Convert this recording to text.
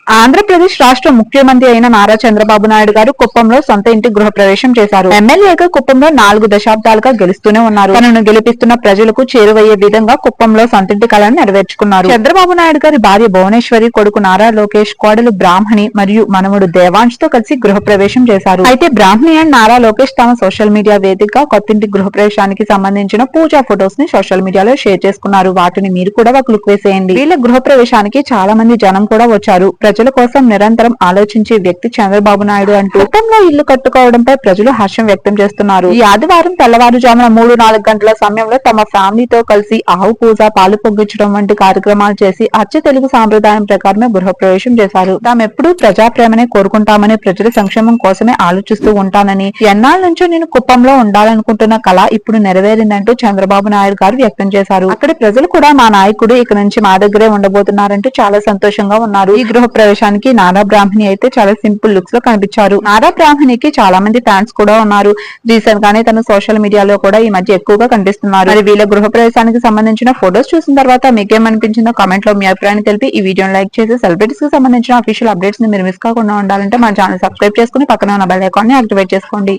ఆంధ్రప్రదేశ్ రాష్ట్ర ముఖ్యమంత్రి అయిన నారా చంద్రబాబు నాయుడు గారు కుప్పంలో సొంత ఇంటి గృహప్రవేశం చేశారు. ఎమ్మెల్యేగా కుప్పంలో 4 దశాబ్దాలుగా గెలుస్తూనే ఉన్నారు. తనను గెలిపిస్తున్న ప్రజలకు చేరువయ్యే విధంగా కుప్పంలో సొంతింటి కలను నెరవేర్చుకున్నారు. చంద్రబాబు నాయుడు గారి భార్య భువనేశ్వరి, కొడుకు నారా లోకేష్, కోడలు బ్రాహ్మణి మరియు మనవడు దేవాంశ్ తో కలిసి గృహప్రవేశం చేశారు. అయితే బ్రాహ్మణి అండ్ నారా లోకేష్ తమ సోషల్ మీడియా వేదికగా కొత్తింటి గృహప్రవేశానికి సంబంధించిన పూజా ఫొటోస్ ని సోషల్ మీడియాలో షేర్ చేసుకున్నారు. వాటిని మీరు కూడా ఒక లుక్ వేసేయండి. వీళ్ళ గృహప్రవేశానికి చాలా మంది జనం కూడా వచ్చారు. ప్రజల కోసం నిరంతరం ఆలోచించే వ్యక్తి చంద్రబాబు నాయుడు అంటూ కుప్పంలో ఇల్లు కట్టుకోవడంపై ప్రజలు హర్షం వ్యక్తం చేస్తున్నారు. ఈ ఆదివారం తెల్లవారుజామున 3-4 గంటల సమయంలో తమ ఫ్యామిలీతో కలిసి ఆవు పూజ, పాలు పొంగించడం వంటి కార్యక్రమాలు చేసి అచ్చ తెలుగు సాంప్రదాయం ప్రకారమే గృహప్రవేశం చేశారు. తామెప్పుడూ ప్రజాప్రేమనే కోరుకుంటామని, ప్రజల సంక్షేమం కోసమే ఆలోచిస్తూ ఉంటానని, ఎన్నాళ్ళ నుంచో నేను కుప్పంలో ఉండాలనుకుంటున్న కళ ఇప్పుడు నెరవేరిందంటూ చంద్రబాబు నాయుడు గారు వ్యక్తం చేశారు. అక్కడి ప్రజలు కూడా మా నాయకుడు ఇక నుంచి మా దగ్గరే ఉండబోతున్నారంటూ చాలా సంతోషంగా ఉన్నారు. ఈ గృహ ప్రవేశానికి నారా బ్రాహ్మణి అయితే చాలా సింపుల్ లుక్స్ లో కనిపించారు. నారా బ్రాహ్మణికి చాలా మంది ఫ్యాన్స్ కూడా ఉన్నారు. రీసెంట్ గానే తను సోషల్ మీడియాలో కూడా ఈ మధ్య ఎక్కువగా కనిపిస్తున్నారు. మరి వీళ్ళ గృహ ప్రవేశానికి సంబంధించిన ఫొటోస్ చూసిన తర్వాత మీకేమనిపించిందో కామెంట్ లో మీ అభిప్రాయాన్ని తెలిపి ఈ వీడియోని లైక్ చేసి సెలబ్రిటీస్ కి సంబంధించిన అఫీషియల్ అప్డేట్స్ ని మీరు మిస్ కాకుండా ఉండాలంటే మన ఛానల్ సబ్స్క్రైబ్ చేసుకుని పక్కన ఉన్న బెల్ ఐకాన్ ని యాక్టివేట్ చేసుకోండి.